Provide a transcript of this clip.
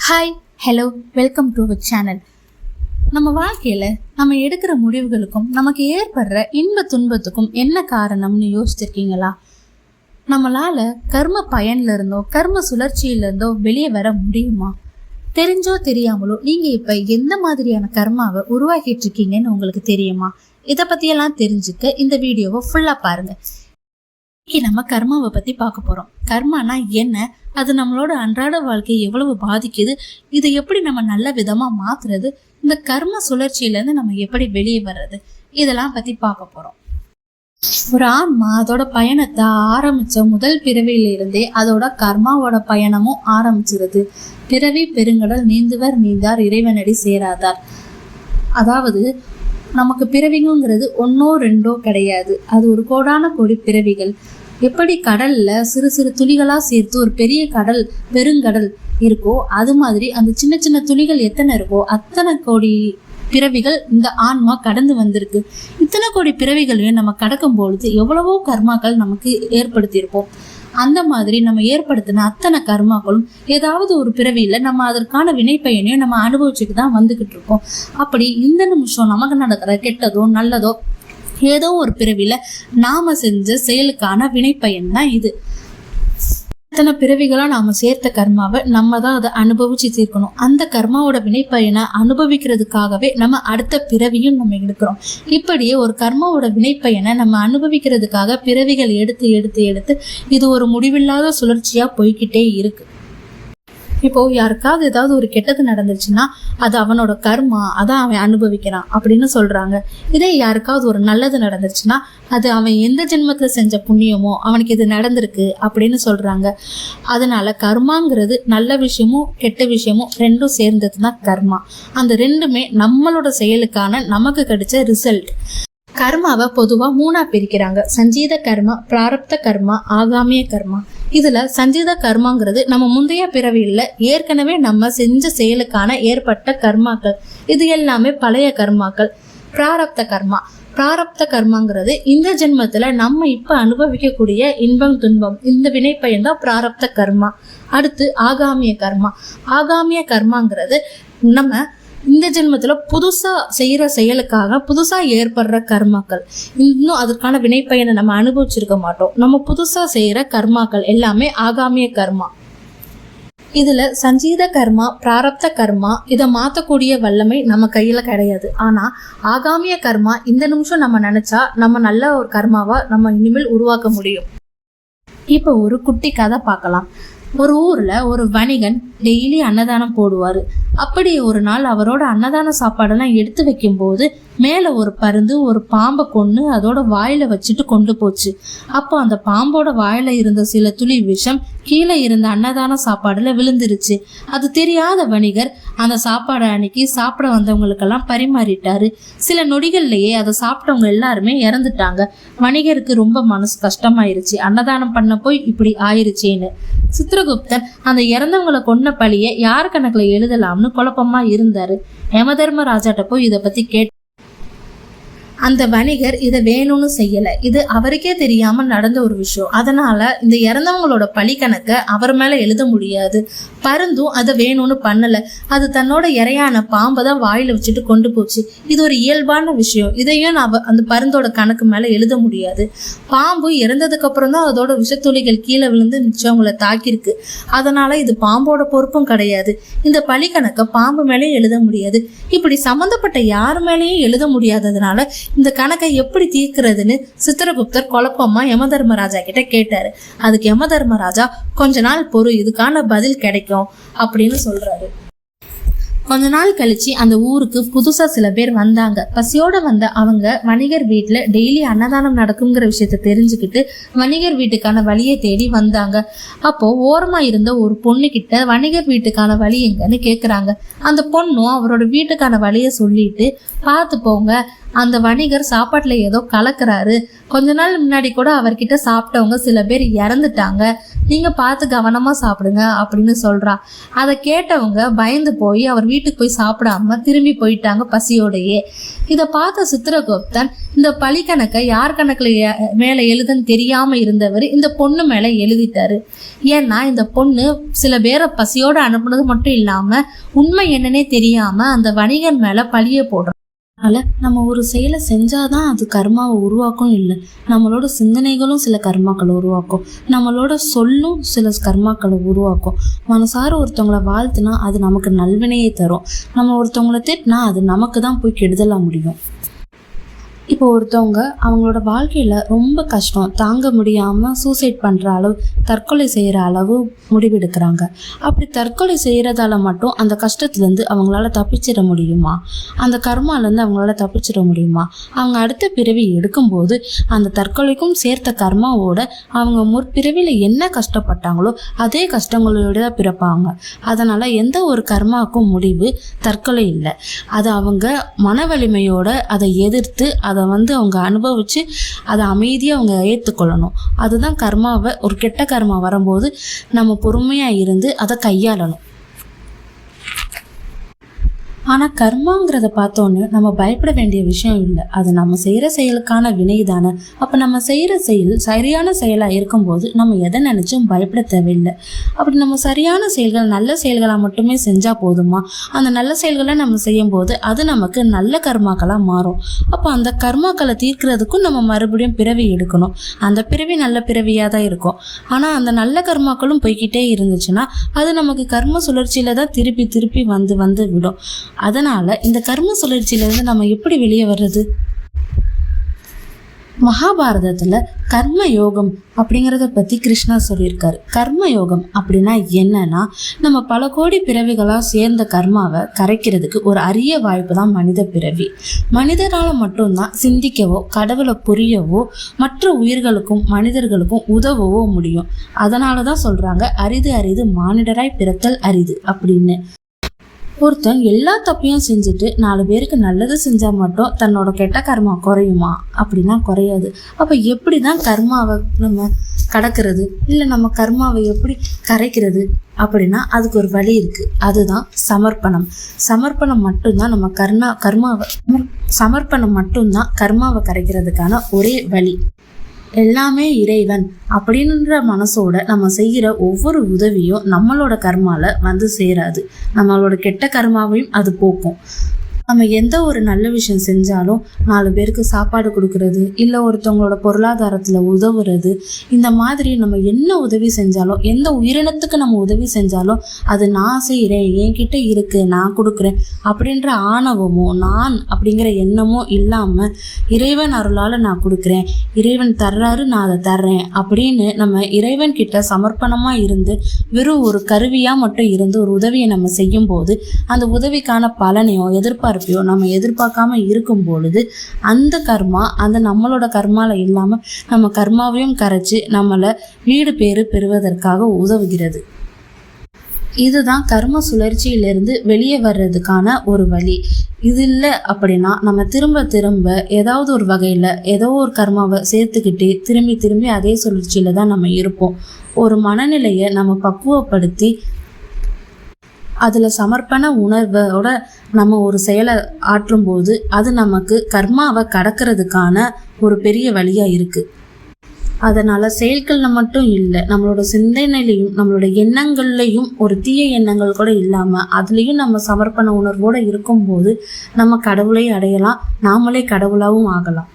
Hi, hello, welcome to our channel. நம்ம வாழ்க்கையில் நம்ம எடுக்கிற முடிவுகளுக்கும் நமக்கு ஏற்படுற இன்ப துன்பத்துக்கும் என்ன காரணம்னு யோசிச்சிருக்கீங்களா? நம்மளால் கர்ம பயன்ல இருந்தோ கர்ம சுழற்சியிலிருந்தோ வெளியே வர முடியுமா? தெரிஞ்சோ தெரியாமலோ நீங்கள் இப்போ எந்த மாதிரியான கர்மாவை உருவாக்கிட்டு இருக்கீங்கன்னு உங்களுக்கு தெரியுமா? இதை பற்றியெல்லாம் தெரிஞ்சுக்க இந்த வீடியோவை ஃபுல்லாக பாருங்கள். இன்னைக்கு நம்ம கர்மாவை பற்றி பார்க்க போகிறோம். கர்மானா என்ன, அது நம்மளோட அன்றாட வாழ்க்கையை எவ்வளவு பாதிக்குது, இதை எப்படி நம்ம நல்ல விதமாக மாற்றுறது, இந்த கர்ம சுழற்சியிலேருந்து நம்ம எப்படி வெளியே வர்றது, இதெல்லாம் பற்றி பார்க்க போகிறோம். ஒரு ஆன்மா அதோட பயணத்தை ஆரம்பித்த முதல் பிறவியிலிருந்தே அதோட கர்மாவோட பயணமும் ஆரம்பிச்சிருது. பிறவி பெருங்கடல் நீந்துவர் நீந்தார் இறைவனடி சேராதார். அதாவது நமக்கு பிறவிங்கிறது ஒன்றோ ரெண்டோ கிடையாது, அது ஒரு கோடான கோடி பிறவிகள். எப்படி கடல்ல சிறு சிறு துளிகளா சேர்த்து ஒரு பெரிய கடல் பெருங்கடல் இருக்கோ, அது மாதிரி அந்த சின்ன சின்ன துளிகள் எத்தனை இருக்கோ அத்தனை கோடி பிறவிகள் இந்த ஆன்மா கடந்து வந்திருக்கு. இத்தனை கோடி பிறவிகளையும் நம்ம கடக்கும் பொழுது எவ்வளவோ கர்மாக்கள் நமக்கு ஏற்படுத்தியிருப்போம். அந்த மாதிரி நம்ம ஏற்படுத்தின அத்தனை கர்மாக்களும் ஏதாவது ஒரு பிறவியில நம்ம அதற்கான வினைப்பயனையும் நம்ம அனுபவிச்சுட்டு தான் வந்துகிட்டு இருக்கோம். அப்படி இந்த நிமிஷம் நமக்கு நடக்கிற கெட்டதோ நல்லதோ ஏதோ ஒரு பிறவியில நாம செஞ்ச செயலுக்கான வினைப்பயன் தான் இது. அத்தனை பிறவிகளா நாம சேர்த்த கர்மாவை நம்ம தான் அதை அனுபவிச்சு தீர்க்கணும். அந்த கர்மாவோட வினைப்பயனை அனுபவிக்கிறதுக்காகவே நம்ம அடுத்த பிறவியும் நம்ம எடுக்கிறோம். இப்படியே ஒரு கர்மாவோட வினைப்பயனை நம்ம அனுபவிக்கிறதுக்காக பிறவிகள் எடுத்து எடுத்து எடுத்து இது ஒரு முடிவில்லாத சுழற்சியா போய்கிட்டே இருக்கு. இப்போ யாருக்காவது ஏதாவது ஒரு கெட்டது நடந்துச்சுன்னா அது அவனோட கர்மா, அதான் அவன் அனுபவிக்கிறான் அப்படின்னு சொல்றாங்க. இதே யாருக்காவது ஒரு நல்லது நடந்துச்சுன்னா அது அவன் எந்த ஜென்மத்துல செஞ்ச புண்ணியமோ அவனுக்கு இது நடந்திருக்கு அப்படின்னு சொல்றாங்க. அதனால கர்மாங்கிறது நல்ல விஷயமும் கெட்ட விஷயமும் ரெண்டும் சேர்ந்தது தான் கர்மா. அந்த ரெண்டுமே நம்மளோட செயலுக்கான நமக்கு கிடைச்ச ரிசல்ட். கர்மாவை பொதுவா 3ஆ பிரிக்கிறாங்க: சஞ்சீத கர்மா, பிராரப்த கர்மா, ஆகாமிய கர்மா. இதுல சஞ்சீத கர்மாங்கிறது நம்ம முந்தைய பிறவியில் ஏற்கனவே நம்ம செஞ்ச செயலுக்கான ஏற்பட்ட கர்மாக்கள், இது எல்லாமே பழைய கர்மாக்கள். பிராரப்த கர்மாங்கிறது இந்த ஜென்மத்துல நம்ம இப்ப அனுபவிக்கக்கூடிய இன்பம் துன்பம், இந்த வினைப்பயன் தான் பிராரப்த கர்மா. அடுத்து ஆகாமிய கர்மாங்கிறது நம்ம இந்த ஜென்மத்துல புதுசா செய்யற செயலுக்காக புதுசா ஏற்படுற கர்மாக்கள். இன்னும் அதற்கான வினைப்பயனை நம்ம அனுபவிச்சிருக்க மாட்டோம். நம்ம புதுசா செய்யற கர்மாக்கள் எல்லாமே ஆகாமிய கர்மா. இதுல சஞ்சீத கர்மா, பிராரப்த கர்மா, இதை மாத்தக்கூடிய வல்லமை நம்ம கையில கிடையாது. ஆனா ஆகாமிய கர்மா இந்த நிமிஷம் நம்ம நினைச்சா நம்ம நல்ல ஒரு கர்மாவா நம்ம இனிமேல் உருவாக்க முடியும். இப்போ ஒரு குட்டி கதை பார்க்கலாம். ஒரு ஊர்ல ஒரு வணிகன் டெய்லி அன்னதானம் போடுவாரு. அப்படி ஒரு நாள் அவரோட அன்னதான சாப்பாடெல்லாம் எடுத்து வைக்கும் போது மேல ஒரு பருந்து ஒரு பாம்பை கொன்னு அதோட வாயில வச்சுட்டு கொண்டு போச்சு. அப்போ அந்த பாம்போட வாயில இருந்த சில துளி விஷம் கீழே இருந்த அன்னதான சாப்பாடுல விழுந்துருச்சு. அது தெரியாத வணிகர் அந்த சாப்பாடை அன்னைக்கு சாப்பிட வந்தவங்களுக்கெல்லாம் பரிமாறிட்டாரு. சில நொடிகள்லயே அதை சாப்பிட்டவங்க எல்லாருமே இறந்துட்டாங்க. வணிகருக்கு ரொம்ப மனசு கஷ்டமாயிருச்சு, அன்னதானம் பண்ண போய் இப்படி ஆயிருச்சேன்னு. சித்திரகுப்தன் அந்த இறந்தவங்களை கொன்ன பழிய யார் கணக்குல எழுதலாம்னு குழப்பமா இருந்தாரு. யமதர்மராஜாட்ட போய் இதை பத்தி கேட்டு அந்த வணிகர் இதை வேணும்னு செய்யல, இது அவருக்கே தெரியாம நடந்த ஒரு விஷயம். அதனால இந்த இறந்தவங்களோட பழி கணக்க அவர் மேல எழுத முடியாது. பருந்தும் அதை வேணும்னு பண்ணல, அது தன்னோட இறையான பாம்பை தான் வாயில வச்சுட்டு கொண்டு போச்சு. இது ஒரு இயல்பான விஷயம், இதையும் அந்த பருந்தோட கணக்கு மேல எழுத முடியாது. பாம்பு இறந்ததுக்கு அப்புறம் தான் அதோட விஷத்துளிகள் கீழே விழுந்து மிச்சவங்களை தாக்கிருக்கு. அதனால இது பாம்போட பொறுப்பும் கிடையாது. இந்த பழி கணக்க பாம்பு மேலேயும் எழுத முடியாது. இப்படி சம்பந்தப்பட்ட யாரு மேலேயும் எழுத முடியாததுனால இந்த கணக்கை எப்படி தீர்க்கிறதுன்னு சித்திரகுப்தர் குழப்பமா யமதர்மராஜா கிட்ட கேட்டாரு. அதுக்கு யமதர்மராஜா கொஞ்ச நாள் பொறு, இதுக்கான பதில் கிடைக்கும் அப்படின்னு சொல்றாரு. கொஞ்ச நாள் கழிச்சு அந்த ஊருக்கு புதுசா சில பேர் வந்தாங்க. பசியோட வந்த அவங்க வணிகர் வீட்டுல டெய்லி அன்னதானம் நடக்குங்கிற விஷயத்த தெரிஞ்சுக்கிட்டு வணிகர் வீட்டுக்கான வழியை தேடி வந்தாங்க. அப்போ ஓரமா இருந்த ஒரு பொண்ணு கிட்ட வணிகர் வீட்டுக்கான வழி எங்கன்னு கேக்குறாங்க. அந்த பொண்ணும் அவரோட வீட்டுக்கான வழியை சொல்லிட்டு, பார்த்து போங்க, அந்த வணிகர் சாப்பாட்டுல ஏதோ கலக்குறாரு, கொஞ்ச நாள் முன்னாடி கூட அவர்கிட்ட சாப்பிட்டவங்க சில பேர் இறந்துட்டாங்க, நீங்க பார்த்து கவனமா சாப்பிடுங்க அப்படின்னு சொல்றா. அதை கேட்டவங்க பயந்து போய் அவர் வீட்டுக்கு போய் சாப்பிடாம திரும்பி போயிட்டாங்க பசியோடையே. இதை பார்த்த சித்திரகுப்தன் இந்த பழி கணக்கை யார் கணக்குல மேல எழுதுன்னு தெரியாம இருந்தவர் இந்த பொண்ணு மேல எழுதிட்டாரு. ஏன்னா இந்த பொண்ணு சில பேரை பசியோட அனுப்புனது மட்டும் இல்லாம உண்மை என்னன்னே தெரியாம அந்த வணிகன் மேல பழிய போடுறோம். அதனால் நம்ம ஒரு செயலை செஞ்சாதான் அது கர்மாவை உருவாக்கும் இல்லை, நம்மளோட சிந்தனைகளும் சில கர்மாக்களை உருவாக்கும், நம்மளோட சொல்லும் சில கர்மாக்களை உருவாக்கும். மனசார ஒருத்தவங்களை வாழ்த்துனா அது நமக்கு நல்வினையை தரும், நம்ம ஒருத்தவங்களை திட்டினா அது நமக்கு தான் போய் கெடுதலாக முடியும். இப்போ ஒருத்தவங்க அவங்களோட வாழ்க்கையில் ரொம்ப கஷ்டம் தாங்க முடியாமல் சூசைட் பண்ணுற அளவு, தற்கொலை செய்கிற அளவு முடிவெடுக்கிறாங்க. அப்படி தற்கொலை செய்கிறதால மட்டும் அந்த கஷ்டத்துலேருந்து அவங்களால தப்பிச்சிட முடியுமா? அந்த கர்மாலேருந்து அவங்களால தப்பிச்சிட முடியுமா? அவங்க அடுத்த பிறவி எடுக்கும்போது அந்த தற்கொலைக்கும் சேர்த்த கர்மாவோட அவங்க முற்பிறவியில் என்ன கஷ்டப்பட்டாங்களோ அதே கஷ்டங்களோட தான் பிறப்பாங்க. அதனால் எந்த ஒரு கர்மாவுக்கும் முடிவு தற்கொலை இல்லை. அது அவங்க மன வலிமையோட அதை எதிர்த்து அதை அவங்க அனுபவிச்சு அதை அமைதியாக அவங்க ஏற்றுக்கொள்ளணும். அதுதான் கர்மாவை, ஒரு கெட்ட கர்மா வரும்போது நம்ம பொறுமையாக இருந்து அதை கையாளணும். ஆனால் கர்மாங்கிறத பார்த்தோன்னு நம்ம பயப்பட வேண்டிய விஷயம் இல்லை, அது நம்ம செய்கிற செயலுக்கான வினை தானே. அப்போ நம்ம செய்கிற செயல் சரியான செயலாக இருக்கும்போது நம்ம எதை நினச்சும் பயப்பட தேவையில்லை. அப்படி நம்ம சரியான செயல்கள் நல்ல செயல்களாக மட்டுமே செஞ்சால் போதுமா? அந்த நல்ல செயல்களை நம்ம செய்யும்போது அது நமக்கு நல்ல கர்மாக்களாக மாறும். அப்போ அந்த கர்மாக்களை தீர்க்கிறதுக்கும் நம்ம மறுபடியும் பிறவி எடுக்கணும். அந்த பிறவி நல்ல பிறவியாக தான் இருக்கும். ஆனால் அந்த நல்ல கர்மாக்களும் போய்கிட்டே இருந்துச்சுன்னா அது நமக்கு கர்ம சுழற்சியில் தான் திருப்பி திருப்பி வந்து விடும். அதனால இந்த கர்ம சுழற்சியிலிருந்து நம்ம எப்படி வெளியே வர்றது? மகாபாரதத்துல கர்ம யோகம் அப்படிங்கிறத பத்தி கிருஷ்ணா சொல்லியிருக்காரு. கர்ம யோகம் அப்படின்னா என்னன்னா, நம்ம பல கோடி பிறவிகளா சேர்ந்த கர்மாவை கரைக்கிறதுக்கு ஒரு அரிய வாய்ப்பு தான் மனித பிறவி. மனிதரால மட்டும்தான் சிந்திக்கவோ கடவுளை புரியவோ மற்ற உயிர்களுக்கும் மனிதர்களுக்கும் உதவவோ முடியும். அதனாலதான் சொல்றாங்க அரிது அரிது மானிடராய் பிறத்தல் அரிது அப்படின்னு. ஒருத்தன் எல்லா தப்பையும் செஞ்சுட்டு 4 பேருக்கு நல்லது செஞ்சால் மட்டும் தன்னோட கெட்ட கர்மா குறையுமா? அப்படின்னா குறையாது. அப்போ எப்படி தான் கர்மாவை நம்ம கடக்கிறது, இல்லை நம்ம கர்மாவை எப்படி கரைக்கிறது அப்படின்னா அதுக்கு ஒரு வழி இருக்குது. அதுதான் சமர்ப்பணம். சமர்ப்பணம் மட்டும்தான் நம்ம சமர்ப்பணம் மட்டும்தான் கர்மாவை கரைக்கிறதுக்கான ஒரே வழி. எல்லாமே இறைவன் அப்படின்ற மனசோட நம்ம செய்கிற ஒவ்வொரு உதவியும் நம்மளோட கர்மால வந்து சேராது, நம்மளோட கெட்ட கர்மாவையும் அது போக்கும். நம்ம எந்த ஒரு நல்ல விஷயம் செஞ்சாலும் 4 பேருக்கு சாப்பாடு கொடுக்கறது, இல்லை ஒருத்தவங்களோட பொருளாதாரத்தில் உதவுறது, இந்த மாதிரி நம்ம என்ன உதவி செஞ்சாலும், எந்த உயிரினத்துக்கு நம்ம உதவி செஞ்சாலும் அது நான் செய்கிறேன், என்கிட்ட இருக்குது, நான் கொடுக்குறேன் அப்படின்ற ஆணவமோ நான் அப்படிங்கிற எண்ணமோ இல்லாமல் இறைவன் அருளால் நான் கொடுக்குறேன், இறைவன் தர்றாரு நான் அதை தர்றேன் அப்படின்னு நம்ம இறைவன் கிட்ட சமர்ப்பணமாக இருந்து வெறும் ஒரு கருவியாக மட்டும் இருந்து ஒரு உதவியை நம்ம செய்யும்போது அந்த உதவிக்கான பலனையோ எதிர்பார்ப்பையோ நம்ம எதிர்பார்க்காம இருக்கும் பொழுது அந்த கர்மா அந்த நம்மளோட கர்மால இல்லாம நம்ம கர்மாவையும் கரைச்சு நம்மளை வீடு பேறு பெறுவதற்காக உதவுகிறது. இதுதான் கர்ம சுழற்சியிலிருந்து வெளியே வர்றதுக்கான ஒரு வழி. இது இல்லை அப்படின்னா நம்ம திரும்ப திரும்ப ஏதாவது ஒரு வகையில் ஏதோ ஒரு கர்மாவை சேர்த்துக்கிட்டே திரும்பி திரும்பி அதே சுழற்சியில தான் நம்ம இருப்போம். ஒரு மனநிலையை நம்ம பக்குவப்படுத்தி அதில் சமர்ப்பண உணர்வோட நம்ம ஒரு செயலை ஆற்றும்போது அது நமக்கு கர்மாவை கடக்கிறதுக்கான ஒரு பெரிய வழியாக இருக்குது. அதனால் செயல்களில் மட்டும் இல்லை, நம்மளோட சிந்தனையிலையும் நம்மளோட எண்ணங்கள்லையும் ஒரு தீய எண்ணங்கள் கூட இல்லாமல் அதுலேயும் நம்ம சமர்ப்பண உணர்வோடு இருக்கும்போது நம்ம கடவுளை அடையலாம், நாமளே கடவுளாகவும் ஆகலாம்.